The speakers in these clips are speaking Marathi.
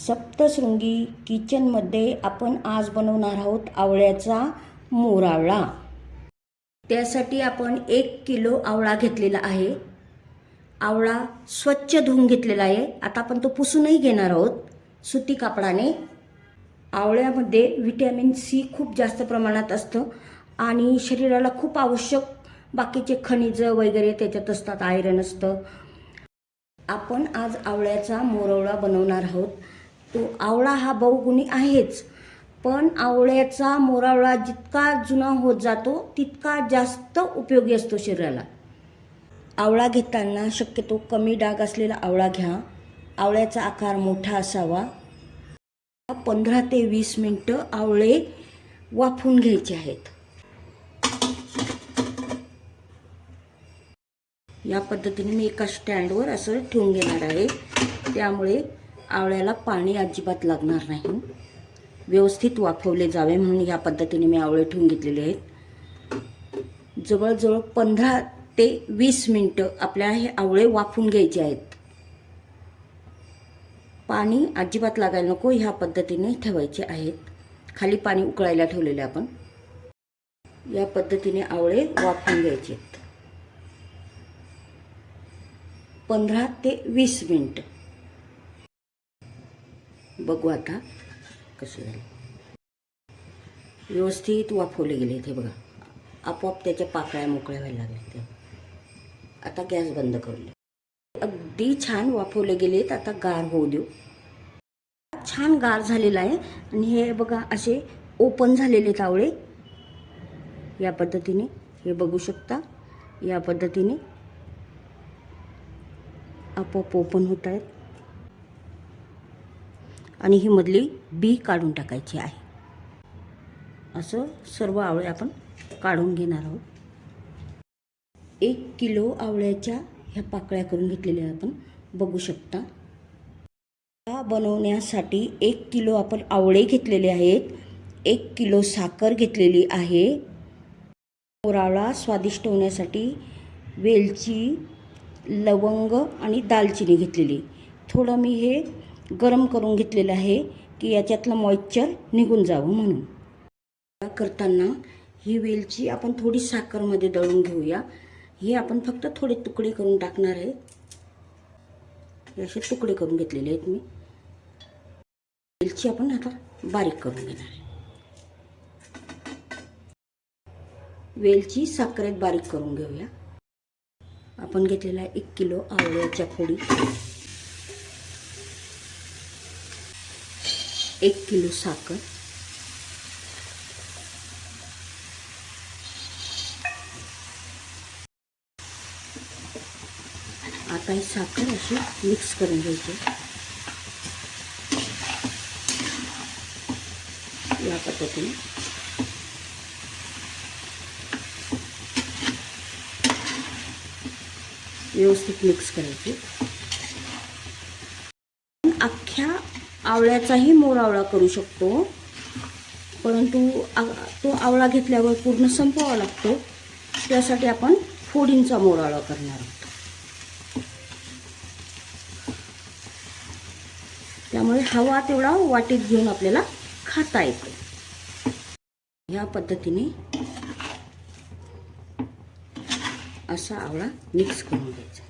सप्तशृंगी किचनमध्ये आपण आज बनवणार आहोत आवळ्याचा मोरावळा। त्यासाठी आपण 1 किलो आवळा घेतलेला आहे। आवळा स्वच्छ धुवून घेतलेला आहे। आता आपण तो पुसूनही घेणार आहोत सुती कापडाने। आवळ्यामध्ये व्हिटॅमिन सी खूप जास्त प्रमाणात असतं आणि शरीराला खूप आवश्यक बाकीचे खनिज वगैरे त्याच्यात असतात, आयरन असतं। आपण आज आवळ्याचा मोरावळा बनवणार आहोत। तो आवळा हा बहुगुणी आहेच, पण आवळ्याचा मोरावळा जितका जुना होत जातो तितका जास्त उपयोगी असतो शरीराला। आवळा घेताना शक्यतो कमी डाग असलेला आवळा घ्या। आवळ्याचा आकार मोठा असावा। 15 ते 20 मिनिटं आवळे वाफवून घ्यायचे आहेत। या पद्धतीने मी एका स्टँडवर असं ठेवून घेणार आहे, त्यामुळे आवळ्याला पाणी अजिबात लागणार नाही। व्यवस्थित वाफवले जावे म्हणून या पद्धतीने मी आवळे ठेवून घेतलेले आहेत। जवळजवळ 15 ते 20 मिनिटं आपल्याला हे आवळे वाफवून घ्यायचे आहेत। पाणी अजिबात लागायला नको, ह्या पद्धतीने ठेवायचे आहेत। खाली पाणी उकळायला ठेवलेले आपण। या पद्धतीने आवळे वाफवून घ्यायचे आहेत 15 ते 20 मिनिटं। बघू आता कसे झाले। व्यवस्थित वाफवले गेले ते बघा, आपोआप त्याच्या पाकळ्या मोकळ्या व्हायला लागल्या। ते आता गॅस बंद करूया। अगदी छान वाफवले गेलेत, आता गार होऊ देऊ। छान गार झालेला आहे आणि हे बघा असे ओपन झालेले आवळे या पद्धतीने हे बघू शकता। या पद्धतीने आपोआप ओपन होत आहेत आणि ही मधली बी काढून टाकायची आहे। असं सर्व आवळे आपण काढून घेणार आहोत। 1 किलो आवळ्याच्या ह्या पाकळ्या करून घेतलेल्या आपण बघू शकता। बनवण्यासाठी 1 किलो आपण आवळे घेतलेले आहेत। 1 किलो साखर घेतलेली आहे। मोरावळा स्वादिष्ट होण्यासाठी वेलची, लवंग आणि दालचिनी घेतलेली। थोडं मी हे गरम करून घेतलेलं आहे की याच्यातलं मॉइश्चर निघून जावं म्हणून। करताना ही वेलची आपण थोडी साखरमध्ये दळून घेऊया। हे आपण फक्त थोडे तुकडे करून टाकणार आहे। असे तुकडे करून घेतलेले आहेत मी। वेलची आपण आता बारीक करून घेणार आहे। वेलची साखरेत बारीक करून घेऊया। आपण घेतलेला 1 किलो आवळ्याच्या फोडी, 1 किलो साखर, आता ही साखर अशी मिक्स करून घ्यायची। या पद्धतीने व्यवस्थित मिक्स करायची। अख्ख्या आवळ्याचाही मोरावळा करू शकतो, परंतु तो आवळा घेतल्यावर पूर्ण संपवावा लागतो। त्यासाठी आपण फोडींचा मोरावळा करणार आहोत। त्यामुळे हवा तेवढा वाटीत घेऊन आपल्याला खाता येतो। या पद्धतीने असा आवळा मिक्स करून घ्यायचा।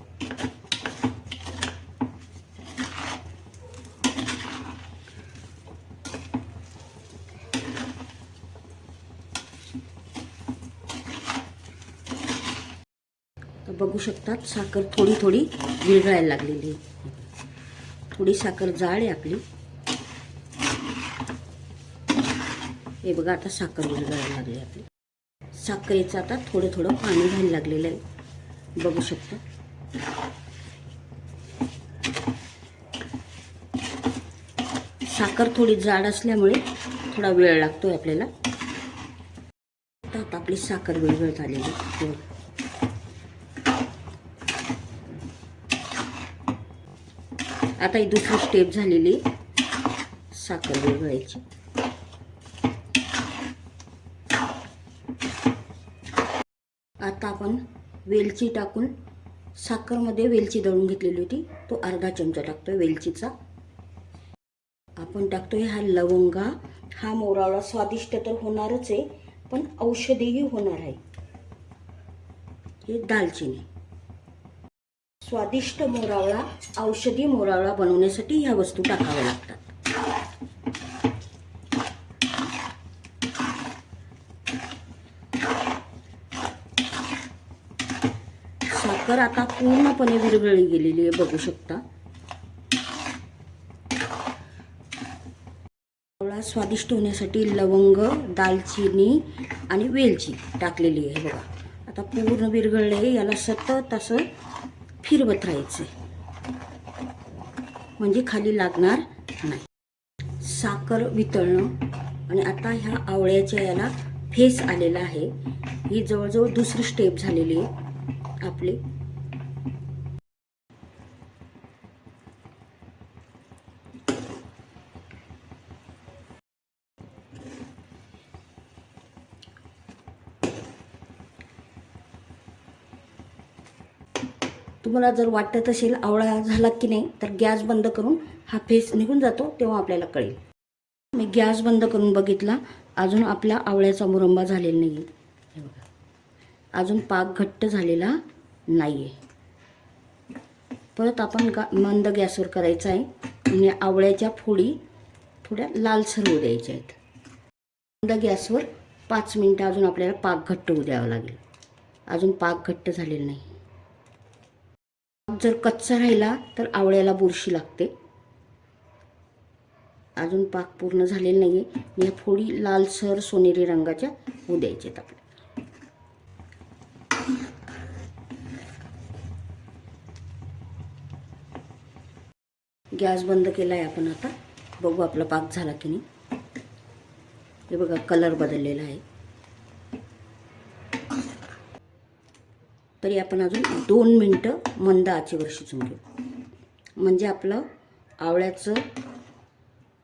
तर बघू शकतात साखर थोडी थोडी विरघळायला लागलेली आहे। थोडी साखर जाड आहे आपली। हे बघा आता साखर विरघळायला लागली आपली। साखरेचं आता थोडं थोडं पाणी घ्यायला लागलेलं आहे, बघू शकता। साखर थोडी जाड असल्यामुळे थोडा वेळ लागतोय आपल्याला। आता आपली साखर विरघळत आलेली आहे। आता ही दुसरी स्टेप झालेली साखर विरघळायची। आता आपण वेलची टाकून, साखरमध्ये वेलची दळून घेतलेली होती तो अर्धा चमचा टाकतोय वेलचीचा। आपण टाकतोय हा लवंगा. हा मोरावळा स्वादिष्ट तर होणारच आहे, पण औषधीही होणार आहे. हे दालचिनी. स्वादिष्ट मोरावळा, औषधी मोरावळा बनवण्यासाठी ह्या वस्तू टाकाव्या लागतात. साखर आता पूर्णपणे विरघळली गेलेली आहे, बघू शकता. स्वादिष्ट होण्यासाठी लवंग, दालचिनी आणि वेलची टाकलेली आहे बघा. आता पूर्ण विरघळले. याला सतत असं फिरवत राहायचं म्हणजे खाली लागणार नाही. साखर वितळणं आणि आता ह्या आवळ्याच्या याला फेस आलेला आहे. ही जवळजवळ दुसरी स्टेप झालेली आहे आपली. तुम्हाला जर वाटत असेल आवळा झाला की नाही, तर गॅस बंद करून हा फेस निघून जातो, तेव्हा आपल्याला कळेल. मी गॅस बंद करून बघितला, अजून आपला आवळ्याचा मुरंबा झालेला नाही आहे. हे बघा, अजून पाक घट्ट झालेला नाही आहे. परत आपण मंद गॅसवर करायचा आहे आणि आवळ्याच्या फोडी थोड्या लालसर होऊ द्यायच्या आहेत. मंद गॅसवर 5 मिनटं अजून आपल्याला पाक घट्ट होऊ द्यावा लागेल. अजून पाक घट्ट झालेला नाही. जर कच्चा राहिला तर आवळ्याला बुरशी लागते. अजून पाक पूर्ण झालेला नाही आहे. या फोडी लालसर सोनेरी रंगाच्या होऊ द्यायच्या आहेत आपल्याला. गॅस बंद केला आहे आपण. आता बघू आपला पाक झाला की नाही. हे बघा, कलर बदललेला आहे. तरी आपण अजून 2 मिनटं मंद आचेवर शिजवून घेऊ, म्हणजे आपलं आवळ्याचं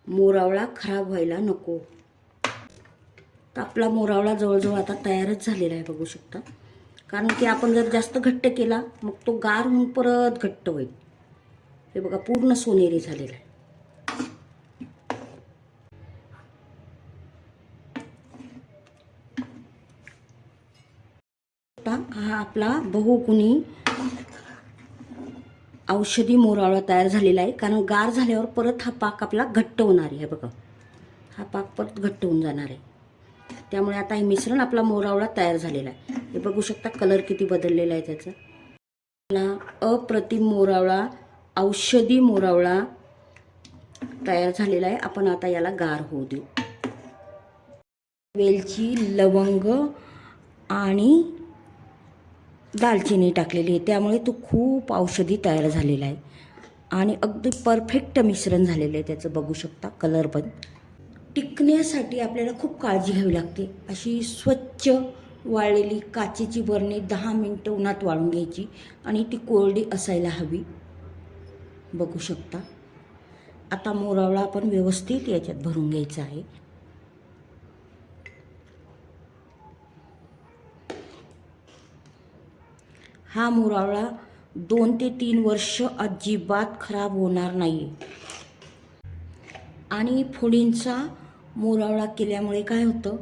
मोरावळा खराब व्हायला नको. तर आपला मोरावळा जवळजवळ आता तयारच झालेला आहे, बघू शकता. कारण की आपण जर जास्त घट्ट केला मग तो गार होऊन परत घट्ट होईल. हे बघा, पूर्ण सोनेरी झालेला आहे. हा आपला बहुगुणी औषधी मोरावळा तयार झालेला आहे. कारण गार झाल्यावर परत हा पाक आपला घट्ट होणार आहे. बघा, हा पाक परत घट्ट होऊन जाणार आहे. त्यामुळे आता हे मिश्रण आपला मोरावळा तयार झालेला आहे. हे बघू शकता, कलर किती बदललेला आहे त्याचा. आपला अप्रतिम मोरावळा, औषधी मोरावळा तयार झालेला आहे. आपण आता याला गार होऊ देऊ. वेलची, लवंग आणि दालचिनी टाकलेली आहे, त्यामुळे तो खूप औषधी तयार झालेला आहे आणि अगदी परफेक्ट मिश्रण झालेलं आहे त्याचं. बघू शकता, कलर पण. टिकण्यासाठी आपल्याला खूप काळजी घ्यावी लागते. अशी स्वच्छ वाळलेली काचेची बरणी 10 मिनटं उन्हात वाळून घ्यायची आणि ती कोरडी असायला हवी. बघू शकता. आता मोरावळा आपण व्यवस्थित याच्यात भरून घ्यायचा आहे. हा मोरावळा 2 ते 3 वर्ष अजिबात खराब होणार नाही. आणि फोडींचा मोरावळा केल्यामुळे काय होतं,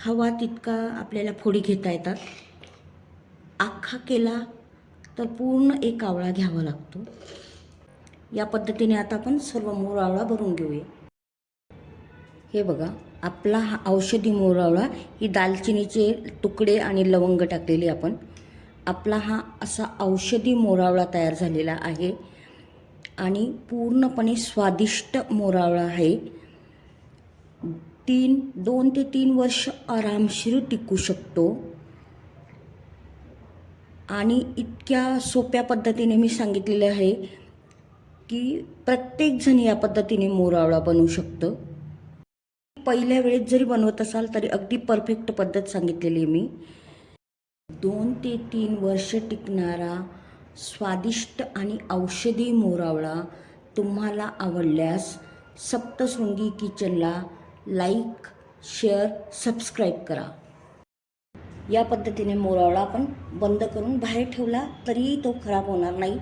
हवा तितका आपल्याला फोडी घेता येतात. अख्खा केला तर पूर्ण एक आवळा घ्यावा लागतो. या पद्धतीने आता आपण सर्व मोरावळा भरून घेऊया. हे बघा, आपला हा औषधी मोरावळा, ही दालचिनीचे तुकडे आणि लवंग टाकलेले आपण, आपला हा असा औषधी मोरावळा तयार झालेला आहे आणि पूर्णपणे स्वादिष्ट मोरावळा आहे. 2 ते 3 वर्ष आरामशीर टिकू शकतो आणि इतक्या सोप्या पद्धतीने मी सांगितलेलं आहे की प्रत्येकजण या पद्धतीने मोरावळा बनवू शकतं. पहिल्या वेळेस जरी बनवत असाल तरी अगदी परफेक्ट पद्धत सांगितलेली आहे मी. 2 ते 3 वर्ष टिकणारा स्वादिष्ट आणि औषधी मोरावळा तुम्हाला आवडल्यास सप्तशृंगी किचनला लाईक, शेअर, सबस्क्राईब करा. या पद्धतीने मोरावळा आपण बंद करून बाहेर ठेवला तरी तो खराब होणार नाही.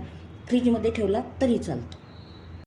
फ्रीजमध्ये ठेवला तरी चालतो.